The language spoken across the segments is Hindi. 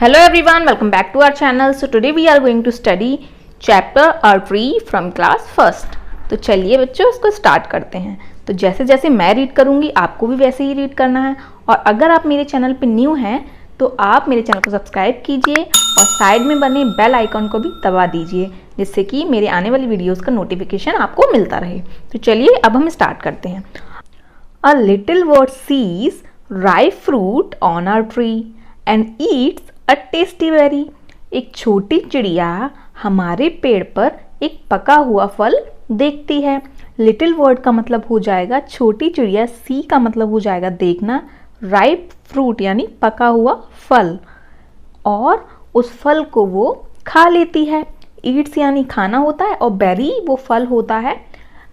Hello everyone, welcome back to our channel. So today we are going to study chapter A Tree from class first. तो चलिए बच्चों इसको स्टार्ट करते हैं। तो जैसे जैसे मैं रीड करूँगी आपको भी वैसे ही रीड करना है। और अगर आप मेरे चैनल पे न्यू हैं तो आप मेरे चैनल को सब्सक्राइब कीजिए और साइड में बने बेल आइकन को भी दबा दीजिए, जिससे कि मेरे आने वाली वीडियोज़ का नोटिफिकेशन आपको मिलता रहे। तो चलिए अब हम स्टार्ट करते हैं। A little bird sees ripe fruit on a tree and eats a tasty berry. एक छोटी चिड़िया हमारे पेड़ पर एक पका हुआ फल देखती है। लिटिल बर्ड का मतलब हो जाएगा छोटी चिड़िया, सी का मतलब हो जाएगा देखना, राइप फ्रूट यानी पका हुआ फल, और उस फल को वो खा लेती है। ईट्स यानी खाना होता है और बेरी वो फल होता है।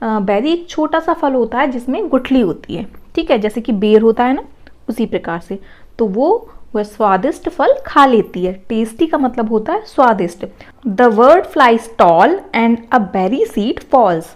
बेरी एक छोटा सा फल होता है जिसमें गुठली होती है, ठीक है, जैसे कि बेर होता है ना, उसी प्रकार से। तो वो वह स्वादिष्ट फल खा लेती है। टेस्टी का मतलब होता है स्वादिष्ट। The word flies tall and a berry seed falls.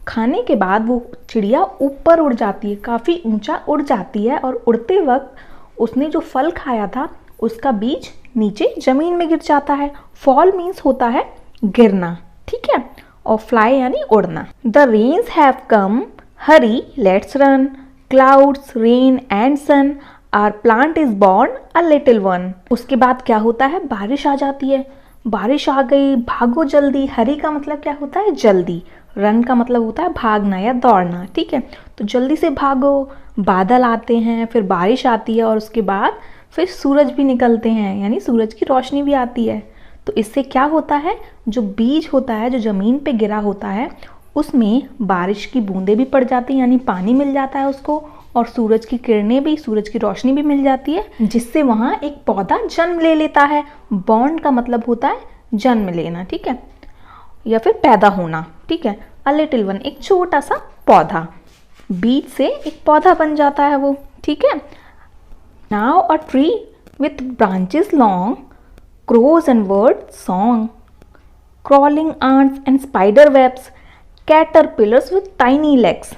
खाने के बाद वो चिड़िया ऊपर उड़ जाती है, काफ़ी ऊंचा उड़ जाती है, और उड़ते वक्त उसने जो फल खाया था उसका बीज नीचे जमीन में गिर जाता है। फॉल मीन्स होता है गिरना, ठीक है, और फ्लाई यानी उड़ना। The rains have come, hurry let's run, clouds rain and sun, are plant is born a little one. उसके बाद क्या होता है, बारिश आ जाती है। बारिश आ गई, भागो जल्दी। हरी का मतलब क्या होता है, जल्दी। रन का मतलब होता है भागना या दौड़ना, ठीक है, तो जल्दी से भागो। बादल आते हैं, फिर बारिश आती है, और उसके बाद फिर सूरज भी निकलते हैं, यानी सूरज की रोशनी भी आती है। तो इससे क्या होता है, जो बीज होता है जो ज़मीन पे गिरा होता है उसमें बारिश की बूंदें भी पड़ जाती हैं, यानी पानी मिल जाता है उसको, और सूरज की किरणें भी, सूरज की रोशनी भी मिल जाती है, जिससे वहाँ एक पौधा जन्म ले लेता है। बॉर्न का मतलब होता है जन्म लेना, ठीक है, या फिर पैदा होना, ठीक है। अ लिटिल वन एक छोटा सा पौधा, बीज से एक पौधा बन जाता है वो, ठीक है। Now a tree with branches long, crows and birds song, crawling ants and spider webs, caterpillars with tiny legs,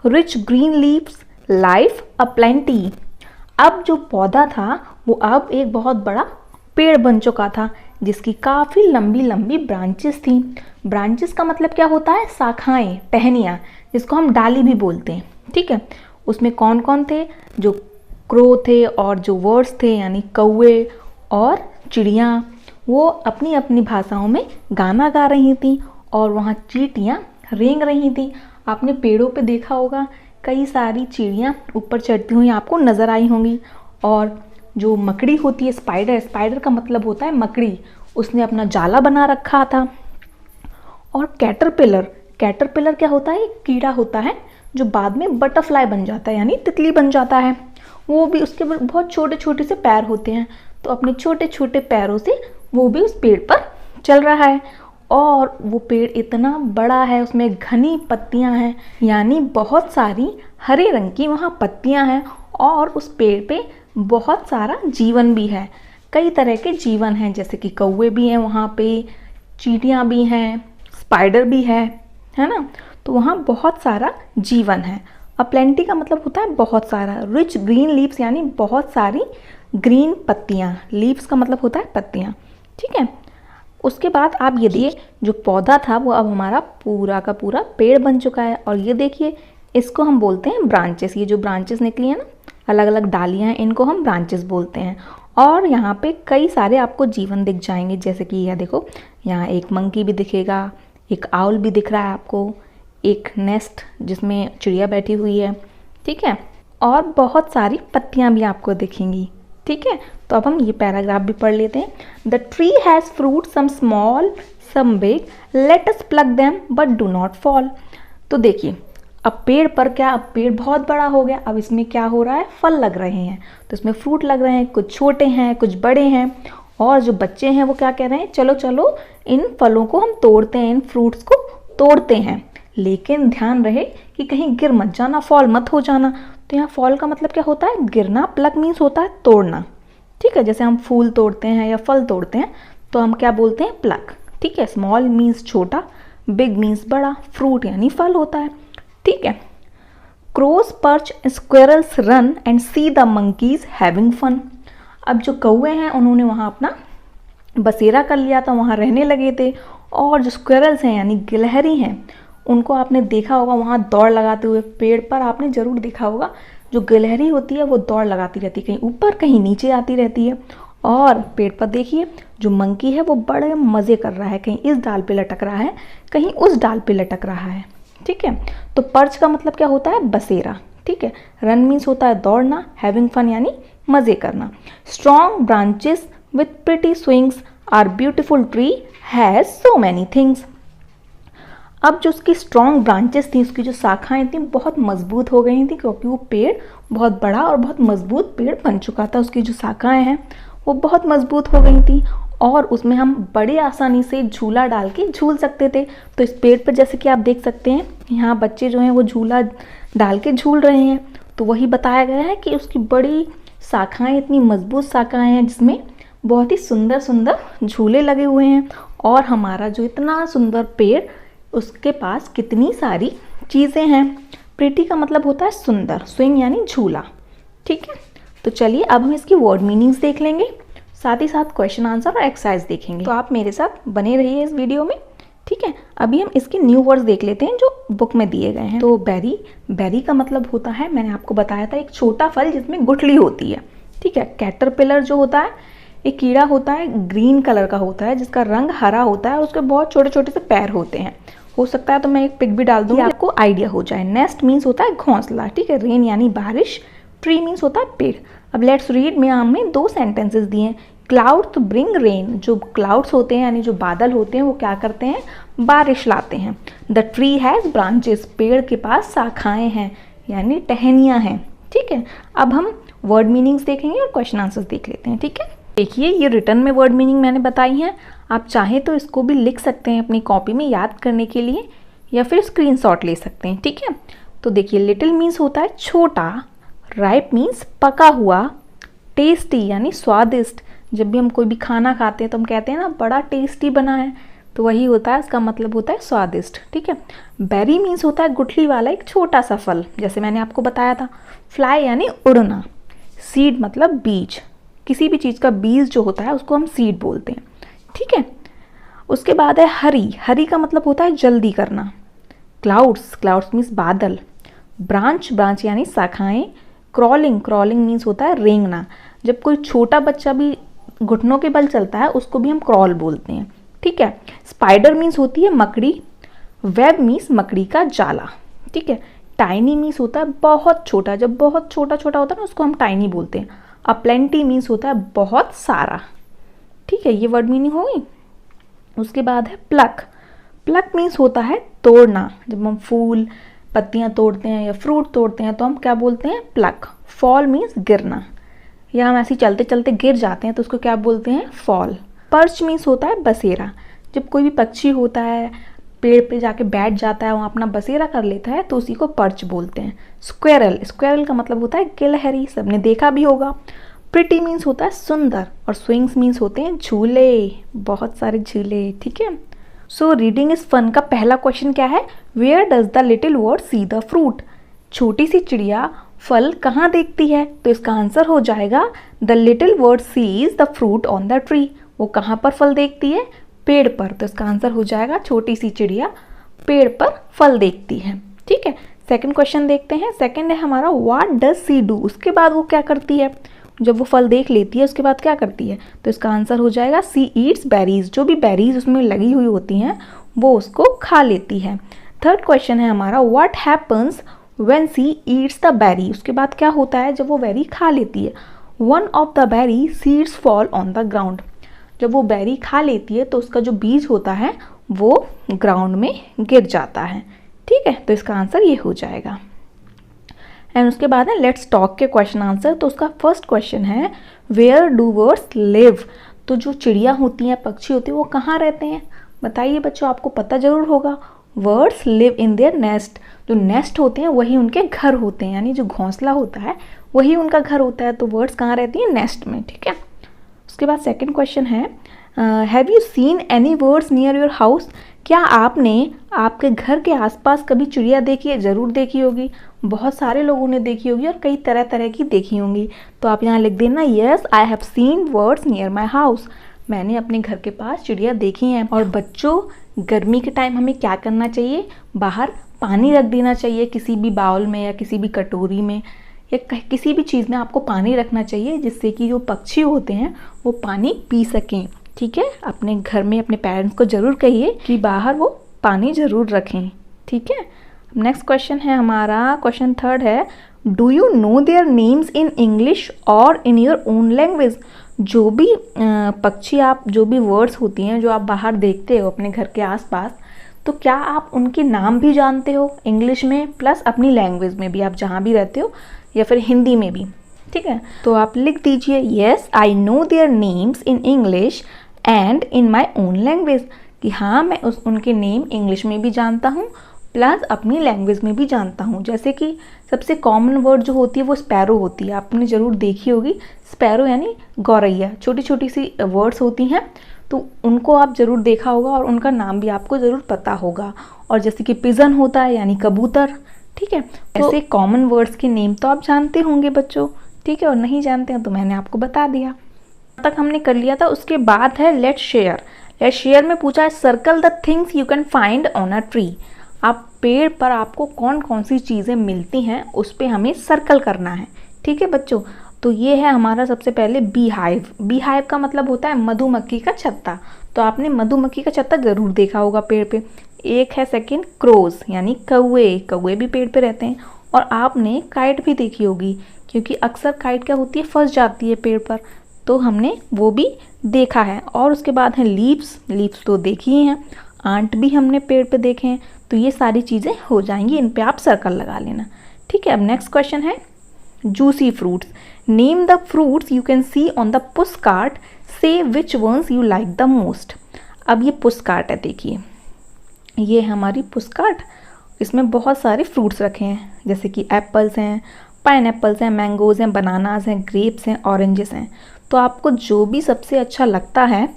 rich green leaves, life aplenty. अब जो पौधा था वो अब एक बहुत बड़ा पेड़ बन चुका था, जिसकी काफ़ी लंबी लंबी ब्रांचेस थी। ब्रांचेस का मतलब क्या होता है, शाखाएं, टहनियाँ, जिसको हम डाली भी बोलते हैं, ठीक है। उसमें कौन कौन थे, जो क्रो थे और जो वर्ड्स थे यानी कौवे और चिड़िया, वो अपनी अपनी भाषाओं में गाना गा रही थी, और वहाँ चींटियाँ रेंग रही थी। आपने पेड़ों पे देखा होगा कई सारी चिड़ियाँ ऊपर चढ़ती हुई आपको नज़र आई होंगी। और जो मकड़ी होती है, स्पाइडर, स्पाइडर का मतलब होता है मकड़ी, उसने अपना जाला बना रखा था। और कैटरपिलर, कैटरपिलर क्या होता है, एक कीड़ा होता है जो बाद में बटरफ्लाई बन जाता है, यानी तितली बन जाता है। वो भी, उसके बहुत छोटे छोटे से पैर होते हैं, तो अपने छोटे छोटे पैरों से वो भी उस पेड़ पर चल रहा है। और वो पेड़ इतना बड़ा है, उसमें घनी पत्तियां हैं, यानी बहुत सारी हरे रंग की वहाँ पत्तियां हैं, और उस पेड़ पे बहुत सारा जीवन भी है। कई तरह के जीवन हैं, जैसे कि कौवे भी हैं वहाँ पे, चींटियाँ भी हैं, स्पाइडर भी है ना। तो वहाँ बहुत सारा जीवन है। अप्लेंटी का मतलब होता है बहुत सारा। रिच ग्रीन लीव्स यानी बहुत सारी ग्रीन पत्तियाँ, लीव्स का मतलब होता है पत्तियाँ, ठीक है। उसके बाद आप ये देखिए, जो पौधा था वो अब हमारा पूरा का पूरा पेड़ बन चुका है। और ये देखिए, इसको हम बोलते हैं ब्रांचेस। ये जो ब्रांचेस निकली हैं ना, अलग अलग डालियाँ हैं, इनको हम ब्रांचेस बोलते हैं। और यहाँ पे कई सारे आपको जीवन दिख जाएंगे, जैसे कि यह देखो, यहाँ एक मंकी भी दिखेगा, एक आउल भी दिख रहा है आपको, एक नेस्ट जिसमें चिड़िया बैठी हुई है, ठीक है, और बहुत सारी पत्तियाँ भी आपको दिखेंगी, ठीक है। तो अब हम ये पैराग्राफ भी पढ़ लेते हैं। The tree has fruit, some small some big, let us pluck them but do not fall. तो देखिए, अब पेड़ पर क्या, अब पेड़ बहुत बड़ा हो गया, अब इसमें क्या हो रहा है, फल लग रहे हैं। तो इसमें फ्रूट लग रहे हैं, कुछ छोटे हैं कुछ बड़े हैं, और जो बच्चे हैं वो क्या कह रहे हैं, चलो चलो इन फलों को हम तोड़ते हैं, इन फ्रूट्स को तोड़ते हैं, लेकिन ध्यान रहे कि कहीं गिर मत जाना, फॉल मत हो जाना। तो यहाँ फॉल का मतलब क्या होता है, गिरना। प्लग मीन्स होता है तोड़ना, ठीक है। जैसे हम फूल तोड़ते हैं या फल तोड़ते हैं तो हम क्या बोलते हैं, प्लग, ठीक है। स्मॉल मीन्स छोटा, बिग मीन्स बड़ा, फ्रूट यानी फल होता है, ठीक है। Cross perch, squirrels run and see the monkeys having fun. अब जो कौवे हैं उन्होंने वहाँ अपना बसेरा कर लिया था, वहाँ रहने लगे थे। और जो स्क्विरल्स हैं यानी गिलहरी हैं, उनको आपने देखा होगा वहाँ दौड़ लगाते हुए, पेड़ पर आपने ज़रूर देखा होगा। जो गिलहरी होती है वो दौड़ लगाती रहती है, कहीं ऊपर कहीं नीचे आती रहती है। और पेड़ पर देखिए जो मंकी है वो बड़े मज़े कर रहा है, कहीं इस डाल पे लटक रहा है, कहीं उस डाल पे लटक रहा है। ठीक है, तो पर्च का मतलब क्या होता है? बसेरा। ठीक है, रन मीन्स होता है दौड़ना, हैविंग फन यानी मज़े करना। Strong branches with pretty swings are beautiful tree has so many things. अब जो उसकी स्ट्रॉन्ग ब्रांचेस थी, उसकी जो शाखाएं थी बहुत मजबूत हो गई थी, क्योंकि वो पेड़ बहुत बड़ा और बहुत मजबूत पेड़ बन चुका था। उसकी जो शाखाएं हैं वो बहुत मजबूत हो गई थी और उसमें हम बड़े आसानी से झूला डाल के झूल सकते थे। तो इस पेड़ पर जैसे कि आप देख सकते हैं, यहाँ बच्चे जो हैं वो झूला डाल के झूल रहे हैं। तो वही बताया गया है कि उसकी बड़ी शाखाएं, इतनी मजबूत शाखाएं हैं जिसमें बहुत ही सुंदर सुंदर झूले लगे हुए हैं। और हमारा जो इतना सुंदर पेड़, उसके पास कितनी सारी चीज़ें हैं। प्रिटी का मतलब होता है सुंदर, स्विंग यानी झूला। ठीक है, तो चलिए अब हम इसकी वर्ड मीनिंग्स देख लेंगे, साथ ही साथ क्वेश्चन आंसर और एक्सरसाइज देखेंगे। तो आप मेरे साथ बने रहिए इस वीडियो में। ठीक है, अभी हम इसके न्यू वर्ड्स देख लेते हैं जो बुक में दिए गए हैं। तो बेरी, बेरी का मतलब होता है, मैंने आपको बताया था, एक छोटा फल जिसमें गुठली होती है। ठीक है, कैटरपिलर जो होता है एक कीड़ा होता है, ग्रीन कलर का होता है, जिसका रंग हरा होता है और उसके बहुत छोटे छोटे से पैर होते हैं। हो सकता है तो मैं एक पिक भी डाल दूंगी, आपको आइडिया हो जाए। नेस्ट मीन्स होता है घोंसला। ठीक है, रेन यानी बारिश, ट्री मीन्स होता है पेड़। अब लेट्स रीड में हमने 2 सेंटेंसेस दिए हैं। क्लाउड्स ब्रिंग रेन, जो क्लाउड्स होते हैं यानी जो बादल होते हैं वो क्या करते हैं? बारिश लाते हैं। द ट्री हैज़ ब्रांचेस, पेड़ के पास शाखाएं हैं यानी टहनियाँ हैं। ठीक है, अब हम वर्ड मीनिंग्स देखेंगे और क्वेश्चन आंसर्स देख लेते हैं। ठीक है, देखिए ये रिटर्न में वर्ड मीनिंग मैंने बताई हैं। आप चाहें तो इसको भी लिख सकते हैं अपनी कॉपी में याद करने के लिए, या फिर स्क्रीनशॉट ले सकते हैं। ठीक है, तो देखिए लिटिल मीन्स होता है छोटा, राइप मीन्स पका हुआ, टेस्टी यानी स्वादिष्ट। जब भी हम कोई भी खाना खाते हैं तो हम कहते हैं ना बड़ा टेस्टी बना है, तो वही होता है, इसका मतलब होता है स्वादिष्ट। ठीक है, बेरी मीन्स होता है गुठली वाला एक छोटा सा फल, जैसे मैंने आपको बताया था। फ्लाई यानी उड़ना। सीड मतलब बीज, किसी भी चीज़ का बीज जो होता है उसको हम सीड बोलते हैं। ठीक है, उसके बाद है हरी, हरी का मतलब होता है जल्दी करना। क्लाउड्स, क्लाउड्स मीन्स बादल। ब्रांच, ब्रांच यानी शाखाएं। क्रॉलिंग, क्रॉलिंग मीन्स होता है रेंगना। जब कोई छोटा बच्चा भी घुटनों के बल चलता है उसको भी हम क्रॉल बोलते हैं। ठीक है, स्पाइडर मीन्स होती है मकड़ी। वेब मीन्स मकड़ी का जाला। ठीक है, टाइनी मीन्स होता है बहुत छोटा, जब बहुत छोटा छोटा होता है ना उसको हम टाइनी बोलते हैं। अप्लेंटी मीन्स होता है बहुत सारा। ठीक है, ये वर्ड मीनिंग हो गई। उसके बाद है प्लक, प्लक मीन्स होता है तोड़ना। जब हम फूल पत्तियां तोड़ते हैं या फ्रूट तोड़ते हैं तो हम क्या बोलते हैं? प्लक। फॉल मीन्स गिरना, या हम ऐसे चलते चलते गिर जाते हैं तो उसको क्या बोलते हैं? फॉल। पर्च मीन्स होता है बसेरा। जब कोई भी पक्षी होता है पेड़ पे जाके बैठ जाता है, वहाँ अपना बसेरा कर लेता है, तो उसी को पर्च बोलते हैं। स्क्वेरल, स्क्वेरल का मतलब होता है गिलहरी, सबने देखा भी होगा। प्रिटी मीन्स होता है सुंदर, और स्विंग्स मीन्स होते हैं झूले, बहुत सारे झूले। ठीक है, सो रीडिंग इज फन का पहला क्वेश्चन क्या है? Where does the little bird see the fruit? छोटी सी चिड़िया फल कहाँ देखती है? तो इसका आंसर हो जाएगा the little bird sees the fruit on the tree. वो कहाँ पर फल देखती है? पेड़ पर। तो इसका आंसर हो जाएगा छोटी सी चिड़िया पेड़ पर फल देखती है। ठीक है, सेकंड क्वेश्चन देखते हैं। सेकंड है हमारा व्हाट डज सी डू? उसके बाद वो क्या करती है? जब वो फल देख लेती है उसके बाद क्या करती है? तो इसका आंसर हो जाएगा सी ईट्स बेरीज। जो भी बेरीज उसमें लगी हुई होती हैं वो उसको खा लेती है। थर्ड क्वेश्चन है हमारा what happens when she eats the berry? उसके बाद क्या होता है जब वो बेरी खा लेती है? One of the berry seeds fall on the ground. जब वो बेरी खा लेती है तो उसका जो बीज होता है वो ग्राउंड में गिर जाता है। ठीक है, तो इसका आंसर ये हो जाएगा। एंड उसके बाद है लेट्स टॉक के क्वेश्चन आंसर। तो उसका फर्स्ट क्वेश्चन है वेयर डू बर्ड्स लिव? तो जो चिड़िया होती हैं, पक्षी होती हैं, वो कहाँ रहते हैं? बताइए बच्चों, आपको पता जरूर होगा। Birds live in their nest. जो नेस्ट होते हैं वही उनके घर होते हैं, यानी जो घोंसला होता है वही उनका घर होता है। तो बर्ड्स कहाँ रहती हैं? नेस्ट में। ठीक है, उसके बाद सेकंड क्वेश्चन है have you seen any birds near your house? क्या आपने आपके घर के आसपास कभी चिड़िया देखी है? ज़रूर देखी होगी, बहुत सारे लोगों ने देखी होगी और कई तरह तरह की देखी होंगी। तो आप यहाँ लिख देना yes I have seen birds near my house. मैंने अपने घर के पास चिड़िया देखी हैं। और बच्चों, गर्मी के टाइम हमें क्या करना चाहिए? बाहर पानी रख देना चाहिए, किसी भी बाउल में या किसी भी कटोरी में या किसी भी चीज़ में आपको पानी रखना चाहिए, जिससे कि जो पक्षी होते हैं वो पानी पी सकें। ठीक है, अपने घर में अपने पेरेंट्स को ज़रूर कहिए कि बाहर वो पानी ज़रूर रखें। ठीक है, नेक्स्ट क्वेश्चन है हमारा, क्वेश्चन 3 है, do you know their names in English और इन योर ओन लैंग्वेज? जो भी पक्षी आप, जो भी वर्ड्स होती हैं जो आप बाहर देखते हो अपने घर के आसपास, तो क्या आप उनके नाम भी जानते हो इंग्लिश में प्लस अपनी लैंग्वेज में भी, आप जहाँ भी रहते हो, या फिर हिंदी में भी? ठीक है, तो आप लिख दीजिए yes I know their names in English and in my own language, कि हाँ मैं उनके नेम इंग्लिश में भी जानता हूँ प्लस अपनी लैंग्वेज में भी जानता हूँ। जैसे कि सबसे कॉमन वर्ड जो होती है वो स्पैरो होती है, आपने ज़रूर देखी होगी। स्पैरो यानी गौरैया, छोटी छोटी सी वर्ड्स होती हैं, तो उनको आप ज़रूर देखा होगा और उनका नाम भी आपको ज़रूर पता होगा। और जैसे कि पिजन होता है यानी कबूतर। ठीक है, ऐसे कॉमन वर्ड्स के नेम तो आप जानते होंगे बच्चों। ठीक है, और नहीं जानते हैं तो मैंने आपको बता दिया, तक हमने कर लिया था। उसके बाद है लेट्स शेयर। लेट्स शेयर में पूछा है circle the things you can find on a tree. आप पेड़ पर आपको कौन कौन सी चीज़ें मिलती हैं उस पर हमें सर्कल करना है। ठीक है बच्चों, तो ये है हमारा सबसे पहले बी हाइव। बी हाइव का मतलब होता है मधुमक्खी का छत्ता। तो आपने मधुमक्खी का छत्ता ज़रूर देखा होगा पेड़ पे। एक है सेकंड क्रोज यानी कौवे, कौवे भी पेड़ पे रहते हैं। और आपने काइट भी देखी होगी, क्योंकि अक्सर काइट क्या होती है, फंस जाती है पेड़ पर, तो हमने वो भी देखा है। और उसके बाद है लीव्स, लीव्स तो देखी ही हैं। आंट भी हमने पेड़ पे देखे हैं। तो ये सारी चीज़ें हो जाएंगी, इन पे आप सर्कल लगा लेना। ठीक है, अब नेक्स्ट क्वेश्चन है juicy fruits. Name the fruits you can see on the push cart, say which ones you like the most. अब ये पुश कार्ट है, देखिए ये हमारी पुश कार्ट, इसमें बहुत सारे फ्रूट्स रखे हैं, जैसे कि एप्पल्स हैं, पाइनएप्पल्स हैं, मैंगोज़ हैं, बनानास हैं, ग्रेप्स हैं, ऑरेंजेस हैं। तो आपको जो भी सबसे अच्छा लगता है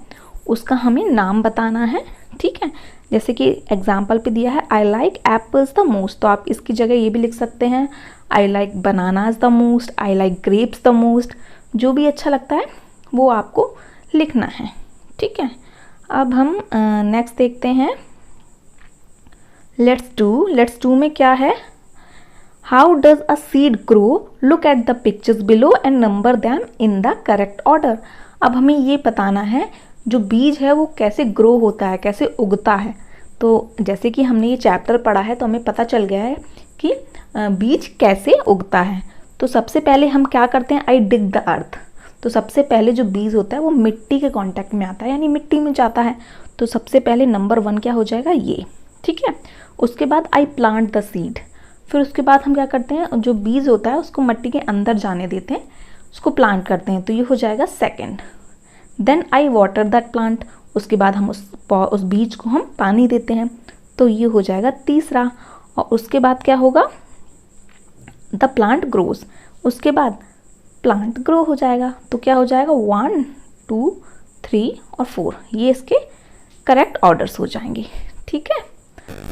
उसका हमें नाम बताना है। ठीक है, जैसे कि एग्जाम्पल पे दिया है I like apples the most, तो आप इसकी जगह ये भी लिख सकते हैं I like bananas the most, I like grapes the most. जो भी अच्छा लगता है वो आपको लिखना है। ठीक है, अब हम नेक्स्ट देखते हैं लेट्स डू में क्या है, how does a seed grow, look at the pictures below and number them in the correct order. अब हमें ये बताना है जो बीज है वो कैसे ग्रो होता है, कैसे उगता है। तो जैसे कि हमने ये चैप्टर पढ़ा है तो हमें पता चल गया है कि बीज कैसे उगता है। तो सबसे पहले हम क्या करते हैं, आई डिग द अर्थ। तो सबसे पहले जो बीज होता है वो मिट्टी के कांटेक्ट में आता है, यानी मिट्टी में जाता है। तो सबसे पहले नंबर 1 क्या हो जाएगा, ये। ठीक है, उसके बाद आई प्लांट द सीड। फिर उसके बाद हम क्या करते हैं, जो बीज होता है उसको मिट्टी के अंदर जाने देते हैं, उसको प्लांट करते हैं, तो ये हो जाएगा second. Then I water that plant, उसके बाद हम उस बीज को हम पानी देते हैं, तो ये हो जाएगा तीसरा। और उसके बाद क्या होगा, द प्लांट ग्रोज, उसके बाद प्लांट ग्रो हो जाएगा। तो क्या हो जाएगा 1 2 3 और 4, ये इसके करेक्ट ऑर्डर्स हो जाएंगे। ठीक है,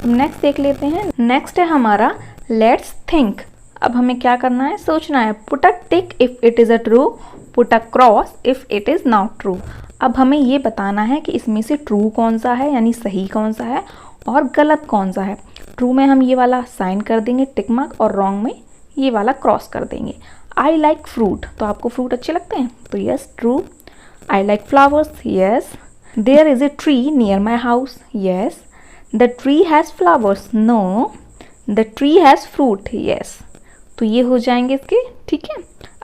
नेक्स्ट देख लेते हैं। नेक्स्ट है हमारा लेट्स थिंक। अब हमें क्या करना है, सोचना है। Put a tick if it is a true, put a cross if it is not true. अब हमें ये बताना है कि इसमें से ट्रू कौन सा है, यानी सही कौन सा है, और गलत कौन सा है। ट्रू में हम ये वाला साइन कर देंगे टिक मार्क, और रॉन्ग में ये वाला क्रॉस कर देंगे। आई लाइक फ्रूट, तो आपको फ्रूट अच्छे लगते हैं, तो yes true. I like flowers, yes. There is a tree near my house, yes. The tree has flowers, no. The tree has fruit, yes. तो ये हो जाएंगे इसके। ठीक है,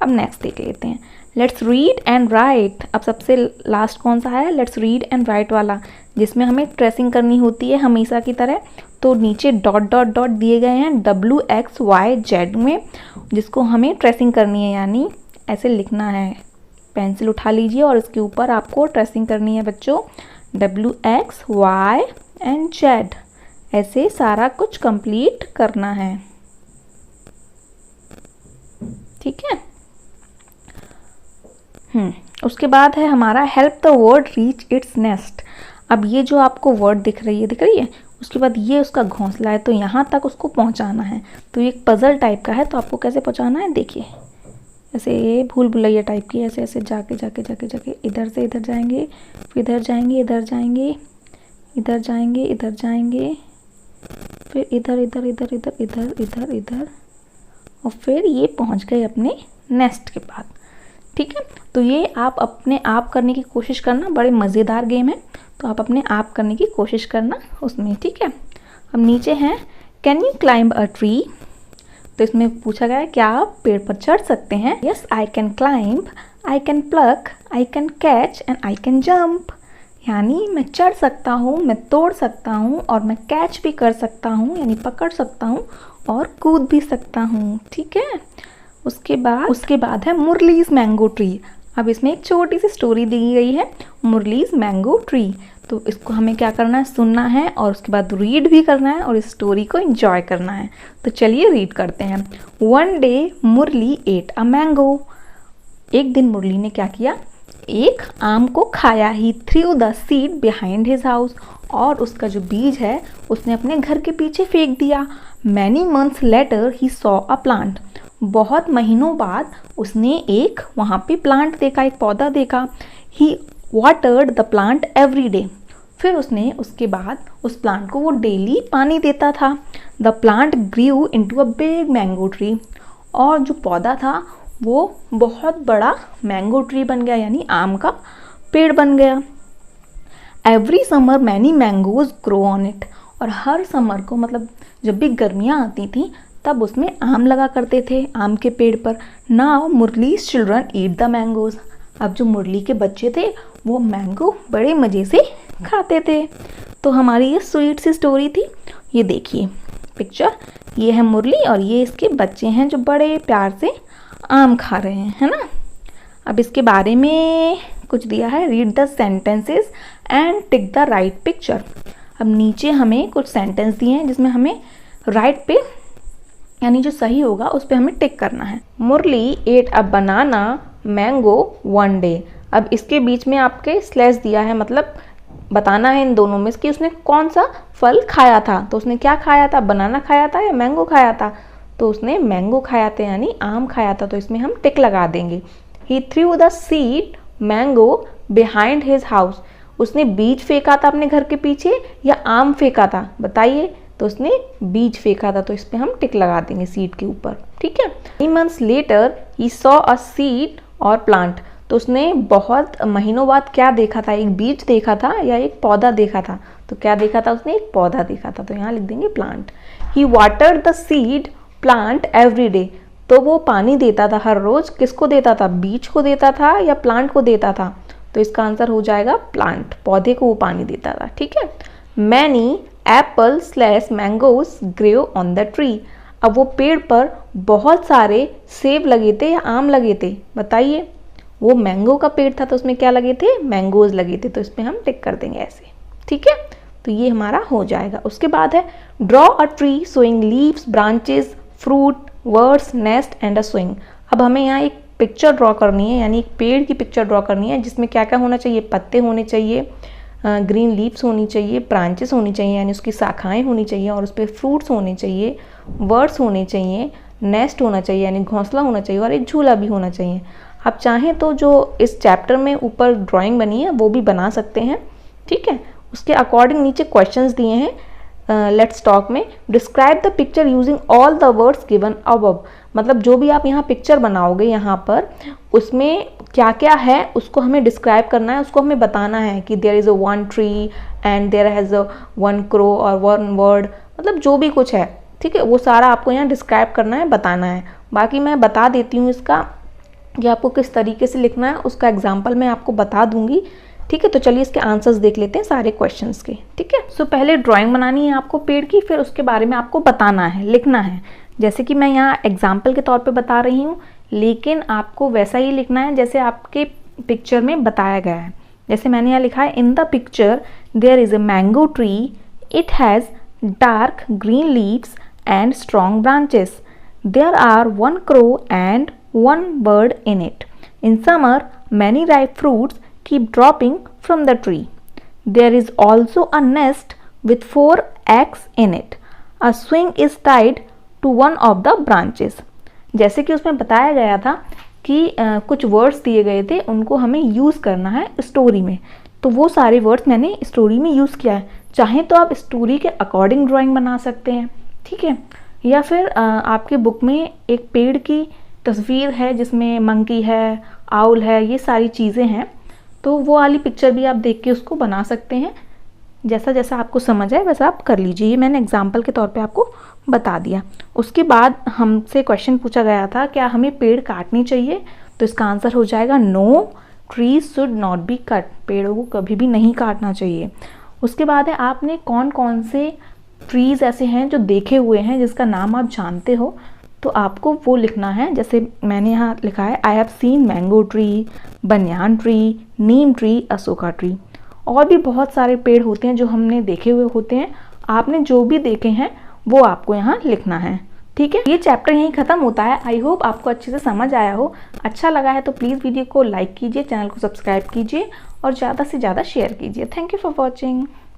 अब नेक्स्ट देख लेते हैं। Let's read and right. अब सबसे लास्ट कौन सा है, लेट्स रीड एंड राइट वाला, जिसमें हमें ट्रेसिंग करनी होती है हमेशा की तरह। तो नीचे डॉट डॉट डॉट दिए गए हैं WXYZ में, जिसको हमें ट्रेसिंग करनी है, यानी ऐसे लिखना है। पेंसिल उठा लीजिए और इसके ऊपर आपको ट्रेसिंग करनी है बच्चों, WXY एंड Z, ऐसे सारा कुछ कंप्लीट करना है। ठीक है, उसके बाद है हमारा help the word reach its nest. अब ये जो आपको वर्ड दिख रही है, उसके बाद ये उसका घोंसला है, तो यहाँ तक उसको पहुँचाना है। तो ये एक पज़ल टाइप का है, तो आपको कैसे पहुँचाना है, देखिए ऐसे ये भूल भुलैया टाइप की, ऐसे ऐसे जाके जाके जाके जाके इधर से इधर जाएंगे, फिर इधर जाएंगे, इधर जाएंगे, इधर जाएंगे, इधर जाएंगे, फिर इधर इधर इधर इधर इधर इधर इधर, और फिर ये पहुंच गए अपने नेस्ट के पास। ठीक है, तो ये आप अपने आप करने की कोशिश करना, बड़े मज़ेदार गेम है, तो आप अपने आप करने की कोशिश करना उसमें। ठीक है, अब नीचे हैं can you climb a tree, तो इसमें पूछा गया है क्या आप पेड़ पर चढ़ सकते हैं। Yes I can climb, I can pluck, I can catch and I can jump, यानी मैं चढ़ सकता हूँ, मैं तोड़ सकता हूँ, और मैं कैच भी कर सकता हूँ यानी पकड़ सकता हूँ, और कूद भी सकता हूँ। ठीक है, उसके बाद है मुरलीज मैंगो ट्री। अब इसमें एक छोटी सी स्टोरी दी गई है, मुरलीज मैंगो ट्री। तो इसको हमें क्या करना है, सुनना है, और उसके बाद रीड भी करना है, और इस स्टोरी को एंजॉय करना है। तो चलिए रीड करते हैं। One day Murali ate a mango. एक दिन मुरली ने क्या किया, एक आम को खाया। He threw the seed behind his house, और उसका जो बीज है उसने अपने घर के पीछे फेंक दिया। Many months later he saw a plant. बहुत महीनों बाद उसने एक वहाँ पे प्लांट देखा, एक पौधा देखा। He watered the plant every day. फिर उसने उसके बाद उस प्लांट को वो डेली पानी देता था। The plant grew into a big mango tree. और जो पौधा था वो बहुत बड़ा मैंगो ट्री बन गया, यानी आम का पेड़ बन गया। Every summer many mangoes grow on it. और हर समर को, मतलब जब भी गर्मियाँ आती थी तब उसमें आम लगा करते थे, आम के पेड़ पर। Now Murli's children eat the mangoes. अब जो मुरली के बच्चे थे वो मैंगो बड़े मज़े से खाते थे। तो हमारी ये स्वीट सी स्टोरी थी। ये देखिए पिक्चर, ये है मुरली और ये इसके बच्चे हैं जो बड़े प्यार से आम खा रहे हैं, है ना। अब इसके बारे में कुछ दिया है, read the sentences and tick the right picture. अब नीचे हमें कुछ सेंटेंस दिए हैं जिसमें हमें राइट पे, यानी जो सही होगा उस पर हमें टिक करना है। Murli ate a banana mango one day. अब इसके बीच में आपके स्लैश दिया है, मतलब बताना है इन दोनों में कि उसने कौन सा फल खाया था। तो उसने क्या खाया था, बनाना खाया था या मैंगो खाया था। तो उसने मैंगो खाया था यानी आम खाया था, तो इसमें हम टिक लगा देंगे। He threw the seed mango behind his house. उसने बीज फेंका था अपने घर के पीछे या आम फेंका था, बताइए। तो उसने बीज फेंका था, तो इस पर हम टिक लगा देंगे सीड के ऊपर। ठीक है। 3 months later he saw a seed और प्लांट। तो उसने बहुत महीनों बाद क्या देखा था, एक बीज देखा था या एक पौधा देखा था। तो क्या देखा था उसने, एक पौधा देखा था, तो यहाँ लिख देंगे plant. He watered the seed plant every day. तो वो पानी देता था हर रोज, किसको देता था, बीज को देता था या प्लांट को देता था। तो इसका आंसर हो जाएगा प्लांट, पौधे को वो पानी देता था। ठीक है। Many apple slash mangoes grew on the tree. अब वो पेड़ पर बहुत सारे सेब लगे थे या आम लगे थे, बताइए। वो मैंगो का पेड़ था तो उसमें क्या लगे थे, मैंगोज लगे थे, तो इसमें हम टिक कर देंगे ऐसे। ठीक है, तो ये हमारा हो जाएगा। उसके बाद है draw a tree showing leaves branches fruit words nest and a swing. अब हमें यहाँ एक पिक्चर ड्रॉ करनी है, यानी एक पेड़ की पिक्चर ड्रॉ करनी है जिसमें क्या क्या होना चाहिए, पत्ते होने चाहिए, ग्रीन लीव्स होनी चाहिए, ब्रांचेस होनी चाहिए यानी उसकी शाखाएं होनी चाहिए, और उस पर फ्रूट्स होने चाहिए, वर्ड्स होने चाहिए, नेस्ट होना चाहिए यानी घोंसला होना चाहिए, और एक झूला भी होना चाहिए। आप चाहें तो जो इस चैप्टर में ऊपर ड्राइंग बनी है वो भी बना सकते हैं। ठीक है, उसके अकॉर्डिंग नीचे क्वेश्चंस दिए हैं लेट्स टॉक में। Describe the picture using all the words given above. मतलब जो भी आप यहाँ पिक्चर बनाओगे यहाँ पर, उसमें क्या क्या है उसको हमें डिस्क्राइब करना है, उसको हमें बताना है कि there is a one tree and there has a one crow और वन वर्ड, मतलब जो भी कुछ है। ठीक है, वो सारा आपको यहाँ डिस्क्राइब करना है, बताना है। बाकी मैं बता देती हूँ इसका कि आपको किस तरीके से लिखना है, उसका एग्जाम्पल मैं आपको बता दूंगी। ठीक है, तो चलिए इसके आंसर्स देख लेते हैं सारे क्वेश्चंस के। ठीक है, सो पहले ड्राइंग बनानी है आपको पेड़ की, फिर उसके बारे में आपको बताना है, लिखना है। जैसे कि मैं यहाँ एग्जाम्पल के तौर पे बता रही हूँ, लेकिन आपको वैसा ही लिखना है जैसे आपके पिक्चर में बताया गया है। जैसे मैंने यहाँ लिखा है, in the picture there is a mango tree, it has dark green leaves and strong branches, there are one crow and one bird in it. In summer, many ripe fruits keep dropping from the tree. There is also a nest with 4 eggs in it, a swing is tied to one of the branches. जैसे कि उसमें बताया गया था कि कुछ वर्ड्स दिए गए थे, उनको हमें यूज़ करना है स्टोरी में, तो वो सारे वर्ड्स मैंने स्टोरी में यूज़ किया है। चाहे तो आप स्टोरी के अकॉर्डिंग ड्राइंग बना सकते हैं, ठीक है, या फिर आपके बुक में एक पेड़ की तस्वीर है जिसमें मंकी है, आउल है, ये सारी चीज़ें हैं, तो वो वाली पिक्चर भी आप देख के उसको बना सकते हैं। जैसा जैसा आपको समझ आए वैसा आप कर लीजिए, ये मैंने एग्जाम्पल के तौर पे आपको बता दिया। उसके बाद हमसे क्वेश्चन पूछा गया था क्या हमें पेड़ काटनी चाहिए, तो इसका आंसर हो जाएगा no, trees should not be cut, पेड़ों को कभी भी नहीं काटना चाहिए। उसके बाद है आपने कौन कौन से ट्रीज ऐसे हैं जो देखे हुए हैं जिसका नाम आप जानते हो, तो आपको वो लिखना है। जैसे मैंने यहाँ लिखा है I have seen mango tree, banyan tree, Neem tree, Ashoka tree. और भी बहुत सारे पेड़ होते हैं जो हमने देखे हुए होते हैं, आपने जो भी देखे हैं वो आपको यहाँ लिखना है, ठीक है। ये चैप्टर यहीं खत्म होता है। आई होप आपको अच्छे से समझ आया हो। अच्छा लगा है तो प्लीज़ वीडियो को लाइक कीजिए, चैनल को सब्सक्राइब कीजिए और ज़्यादा से ज़्यादा शेयर कीजिए। Thank you for watching.